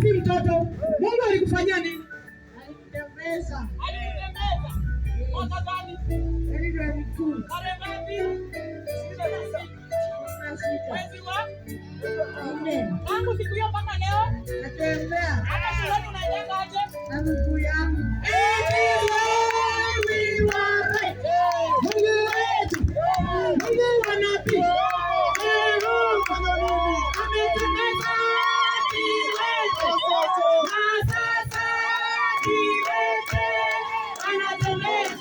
si mtoto. Mungu alikufanyia nini? Alikutembeza. Mwaka gani? Tarehe ngapi? Mwezi wa? Tangu siku hiyo mpaka leo? Natembea. Hata shuleni unajenga aje? Na miguu yangu. Mungu anapi. Ametembeza kiwete. Na sasa kiwete anatembea.